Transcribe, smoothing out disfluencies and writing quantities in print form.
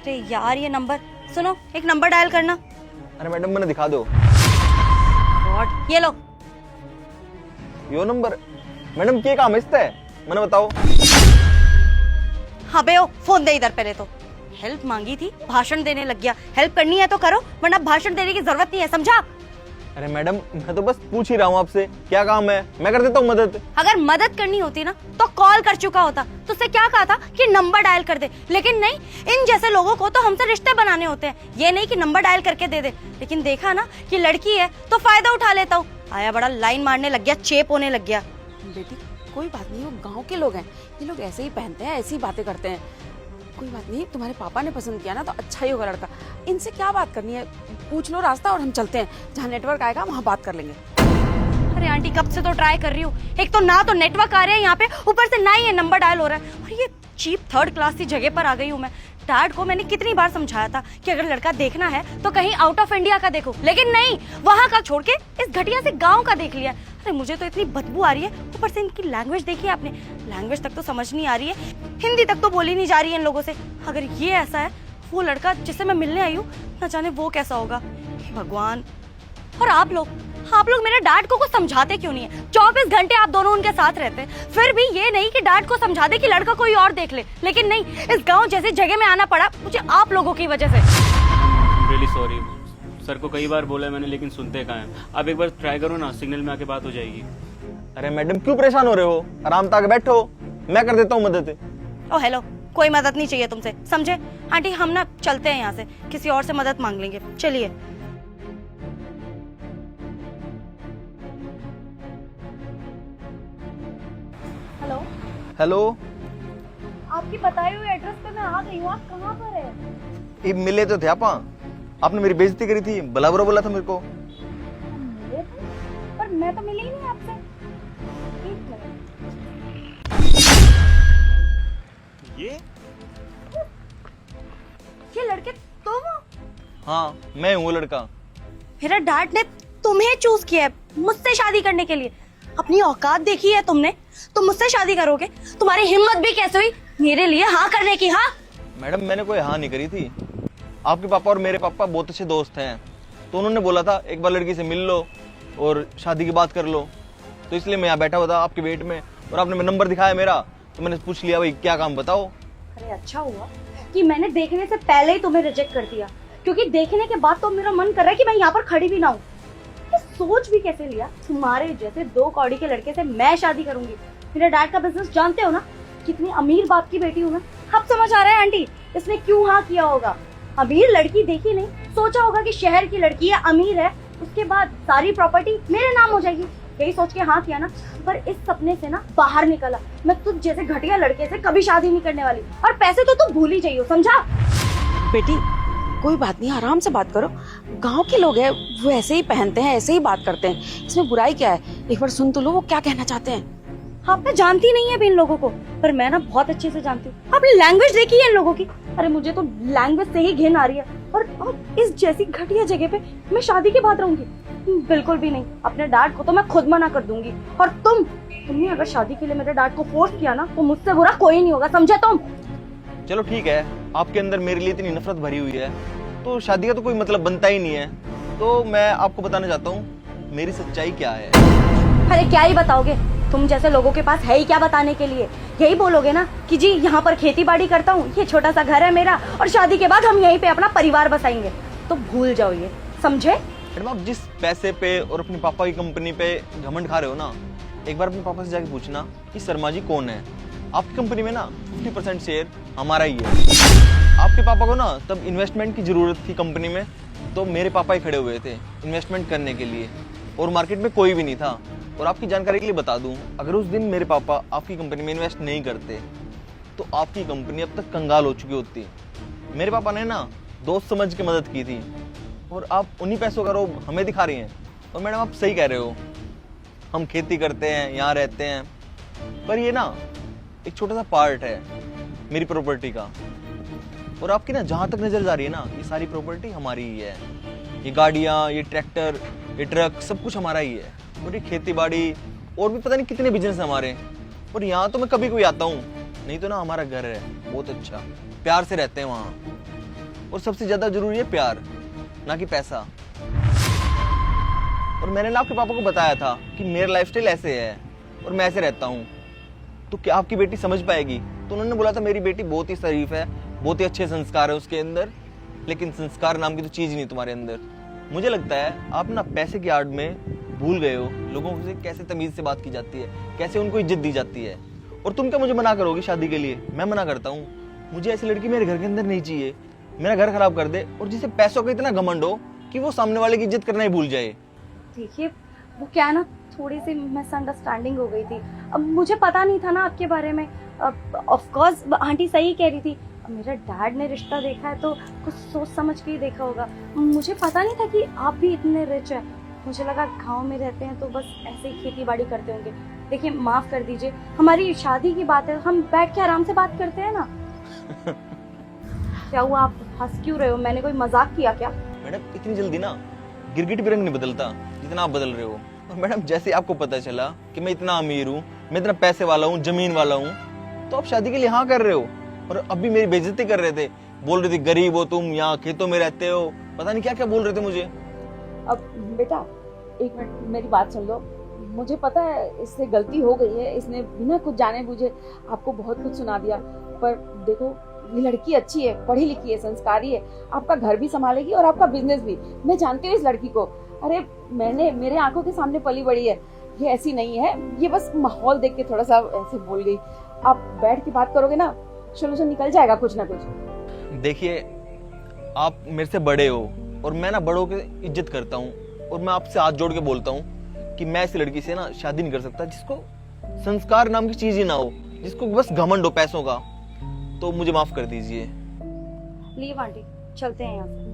अरे यार ये नंबर, सुनो एक नंबर डायल करना। अरे मैडम मैंने दिखा दो। व्हाट, ये लो। यो नंबर मैडम क्या काम है मैंने बताओ। हाँ बे, ओ फोन दे इधर। पहले तो हेल्प मांगी थी, भाषण देने लग गया। हेल्प करनी है तो करो, वरना भाषण देने की जरूरत नहीं है, समझा? अरे मैडम मैं तो बस पूछ ही रहा हूँ आपसे, क्या काम है, मैं कर देता हूँ मदद। अगर मदद करनी होती ना तो कॉल कर चुका होता। तो उससे क्या कहा था कि नंबर डायल कर दे, लेकिन नहीं, इन जैसे लोगों को तो हमसे रिश्ते बनाने होते हैं, ये नहीं कि नंबर डायल करके दे दे। लेकिन देखा ना कि लड़की है तो फायदा उठा लेता हूँ। आया बड़ा लाइन मारने लग गया, चेप होने लग गया। बेटी कोई बात नहीं, वो गांव के लोग हैं, ये लोग ऐसे ही पहनते हैं, ऐसी ही बातें करते हैं। कोई बात नहीं, तुम्हारे पापा ने पसंद किया ना तो अच्छा ही होगा लड़का। इनसे क्या बात करनी है, पूछ लो रास्ता और हम चलते हैं, जहाँ नेटवर्क आएगा वहाँ बात कर लेंगे। अरे आंटी कब से तो ट्राई कर रही हूँ, एक तो ना तो नेटवर्क आ रहा है यहाँ पे, ऊपर से ना ही ये नंबर डायल हो रहा है। और ये चीप थर्ड क्लास की जगह पर आ गई हूँ मैं। डैड को मैंने कितनी बार समझाया था कि अगर लड़का देखना है तो कहीं आउट ऑफ इंडिया का देखो, लेकिन नहीं, वहां का छोड़ के इस घटिया से गांव का देख लिया। अरे मुझे तो इतनी बदबू आ रही है, ऊपर से इनकी लैंग्वेज देखी है आपने, लैंग्वेज तक तो समझ नहीं आ रही है, हिंदी तक तो बोली नहीं जा रही है इन लोगों से। अगर ये ऐसा है, वो लड़का जिससे मैं मिलने आई हूँ, न जाने वो कैसा होगा। हे भगवान। और आप लोग मेरे डैड को कुछ समझाते क्यों नहीं है? 24 घंटे आप दोनों उनके साथ रहते हैं, फिर भी ये नहीं कि डैड को समझा दे कि लड़का कोई और देख ले। लेकिन नहीं, इस गांव जैसी जगह में आना पड़ा मुझे आप लोगों की वजह से। रियली सॉरी, सर को कई बार बोला मैंने, लेकिन सुनते कहाँ हैं। आप एक बार ट्राई करो ना, सिग्नल में आके बात हो जाएगी। अरे मैडम क्यों परेशान हो रहे हो, आराम से आके बैठो, मैं कर देता हूँ मदद। ओ हेलो, कोई मदद नहीं चाहिए तुमसे, समझे? आंटी हम ना चलते हैं यहाँ से, किसी और से मदद मांग लेंगे, चलिए। हेलो हेलो, आपकी बताई हुई एड्रेस पे मैं आ गई हूँ, आप कहाँ पर है? ये मिले तो थे आपने मेरी बेइज्जती करी थी, भला बुरा बोला था मेरे को। मिले थे? पर मैं तो मिली ही नहीं आपसे। एक मिनट। ये लड़के तुम हो? हाँ मैं हूँ वो लड़का। मेरा डैड ने तुम्हें चूज किया है मुझसे शादी करने के लिए। अपनी औकात देखी है तुमने? तुम मुझसे शादी करोगे? तुम्हारी हिम्मत भी कैसे हुई मेरे लिए हाँ करने की? हाँ मैडम मैंने कोई हाँ नहीं करी थी, आपके पापा और मेरे पापा बहुत अच्छे दोस्त हैं, तो उन्होंने बोला था एक बार लड़की से मिल लो और शादी की बात कर लो, तो इसलिए मैं यहाँ बैठा हुआ था आपके वेट में, और आपने नंबर दिखाया मेरा तो मैंने पूछ लिया भाई क्या काम बताओ। अरे अच्छा हुआ कि मैंने देखने से पहले ही तुम्हें रिजेक्ट कर दिया, क्योंकि देखने के बाद तो मेरा मन कर रहा है कि मैं यहाँ पर खड़ी भी ना हूँ। सोच भी कैसे लिया तुम्हारे जैसे 2 कौड़ी के लड़के से मैं शादी करूंगी? मेरे डैड का बिजनेस जानते हो ना, कितनी अमीर बाप की बेटी हूँ मैं। अब समझ आ रहा है आंटी इसने क्यों हाँ किया होगा। अमीर लड़की देखी नहीं, सोचा होगा कि शहर की लड़की है, अमीर है, उसके बाद सारी प्रॉपर्टी मेरे नाम हो जाएगी, यही सोच के हाँ किया ना। पर इस सपने से ना बाहर निकला, मैं तुझ जैसे घटिया लड़के से कभी शादी नहीं करने वाली, और पैसे तो तू भूल ही जाइयो, समझा? बेटी कोई बात नहीं, आराम से बात करो, गांव के लोग हैं, वो ऐसे ही पहनते हैं, ऐसे ही बात करते हैं, इसमें बुराई क्या है? एक बार सुन तो लो वो क्या कहना चाहते हैं। आप ना जानती नहीं है इन लोगों को, पर मैं ना बहुत अच्छे से जानती हूँ। आपने लैंग्वेज देखी है इन लोगों की? अरे मुझे तो लैंग्वेज से ही घिन आ रही है, और इस जैसी घटिया जगह पे मैं शादी के बाद रहूंगी? बिल्कुल भी नहीं। अपने डैड को तो मैं खुद मना कर दूंगी, और तुमने अगर शादी के लिए मेरे डैड को फोर्स किया ना तो मुझसे बुरा कोई नहीं होगा, समझे तुम? चलो ठीक है, आपके अंदर मेरे लिए इतनी नफरत भरी हुई है तो शादी का तो कोई मतलब बनता ही नहीं है, तो मैं आपको बताना चाहता हूँ मेरी सच्चाई क्या है। अरे क्या ही बताओगे, तुम जैसे लोगों के पास है ही क्या बताने के लिए? यही बोलोगे ना कि जी यहाँ पर खेती बाड़ी करता हूँ, ये छोटा सा घर है मेरा, और शादी के बाद हम यहीं पे अपना परिवार बसाएंगे। तो भूल जाओ ये, समझे? मैडम आप जिस पैसे पे और अपने पापा की कंपनी पे घमंड खा रहे हो ना, एक बार अपने पापा से जाके पूछना कि शर्मा जी कौन है। आपकी कंपनी में ना 50% शेयर हमारा ही है। आपके पापा को ना तब इन्वेस्टमेंट की जरूरत थी कंपनी में, तो मेरे पापा ही खड़े हुए थे इन्वेस्टमेंट करने के लिए, और मार्केट में कोई भी नहीं था। और आपकी जानकारी के लिए बता दूं, अगर उस दिन मेरे पापा आपकी कंपनी में इन्वेस्ट नहीं करते तो आपकी कंपनी अब तक कंगाल हो चुकी होती। मेरे पापा ने ना दोस्त समझ के मदद की थी, और आप उन्हीं पैसों का रोब हमें दिखा रही हैं। और मैडम आप सही कह रहे हो, हम खेती करते हैं, यहाँ रहते हैं, पर ये ना एक छोटा सा पार्ट है मेरी प्रॉपर्टी का, और आपकी ना जहाँ तक नजर जा रही है ना, ये सारी प्रॉपर्टी हमारी ही है। ये गाड़ियाँ, ये ट्रैक्टर, ये ट्रक, सब कुछ हमारा ही है, और ये खेती बाड़ी और भी पता नहीं कितने बिजनेस है हमारे। और यहाँ तो मैं कभी कोई आता हूँ, नहीं तो ना हमारा घर है बहुत अच्छा, प्यार से रहते हैं वहाँ। और सबसे ज्यादा जरूरी है प्यार, ना कि पैसा। और मैंने ना आपके पापा को बताया था कि मेरा लाइफस्टाइल ऐसे है और मैं ऐसे रहता हूँ, तो क्या आपकी बेटी समझ पाएगी? तो उन्होंने बोला था मेरी बेटी बहुत ही शरीफ है, बहुत ही अच्छे संस्कार है उसके अंदर, लेकिन संस्कार नाम की तो चीज नहीं तुम्हारे अंदर। मुझे लगता है आप ना पैसे की आड़ में भूल गए हो लोगों से कैसे तमीज से बात की जाती है, कैसे उनको इज्जत दी जाती है। और तुम क्या मुझे मना करोगी शादी के लिए? मैं मना करता हूँ। मुझे ऐसी लड़की मेरे घर के अंदर नहीं चाहिए, मेरा घर खराब कर दे और जिसे पैसों का इतना घमंड हो कि वो सामने वाले की इज्जत करना ही भूल जाए। देखिए वो क्या है ना, थोड़ी सी मिसअंडरस्टैंडिंग हो गई थी। अब मुझे पता नहीं था ना आपके बारे में। ऑफ कोर्स आंटी सही कह रही थी, मेरे डैड ने रिश्ता देखा है तो कुछ सोच समझ के ही देखा होगा। मुझे पता नहीं था कि आप भी इतने रिच है। मुझे लगा गांव में रहते हैं तो बस ऐसे ही खेती बाड़ी करते होंगे। देखिए माफ कर दीजिए, हमारी शादी की बात है, हम बैठ के आराम से बात करते हैं ना। क्या हुआ, आप हंस क्यों रहे हो? मैंने कोई मजाक किया क्या? मैडम इतनी जल्दी ना गिरगिट भी रंग नहीं बदलता जितना आप बदल रहे हो। और मैडम जैसे आपको पता चला कि मैं इतना अमीर हूँ, मैं इतना पैसे वाला हूँ, जमीन वाला हूँ, तो आप शादी के लिए हाँ कर रहे हो। और अभी मेरी बेइज्जती कर रहे थे, बोल रहे थे गरीब हो तुम, यहाँ खेतों में रहते हो, पता नहीं क्या क्या बोल रहे थे मुझे। अब बेटा एक मिनट मेरी बात सुन लो। मुझे पता है इससे गलती हो गई है, इसने बिना कुछ जाने बूझे आपको बहुत कुछ सुना दिया। पर देखो ये लड़की अच्छी है, पढ़ी लिखी है, संस्कारी है, आपका घर भी संभालेगी और आपका बिजनेस भी। मैं जानती हूँ इस लड़की को, अरे मेरे आंखों के सामने पली बड़ी है। ये ऐसी नहीं है, ये बस माहौल देख के थोड़ा सा ऐसे बोल गई। आप बैठ के बात करोगे ना, सोल्यूशन निकल जाएगा कुछ ना कुछ। देखिए आप मेरे से बड़े हो और मैं ना बड़ों की इज्जत करता हूँ, और मैं आपसे हाथ जोड़ के बोलता हूँ कि मैं इस लड़की से ना शादी नहीं कर सकता जिसको संस्कार नाम की चीज ही ना हो, जिसको बस घमंड हो पैसों का। तो मुझे माफ कर दीजिए। लीव आंटी, चलते हैं यहाँ से।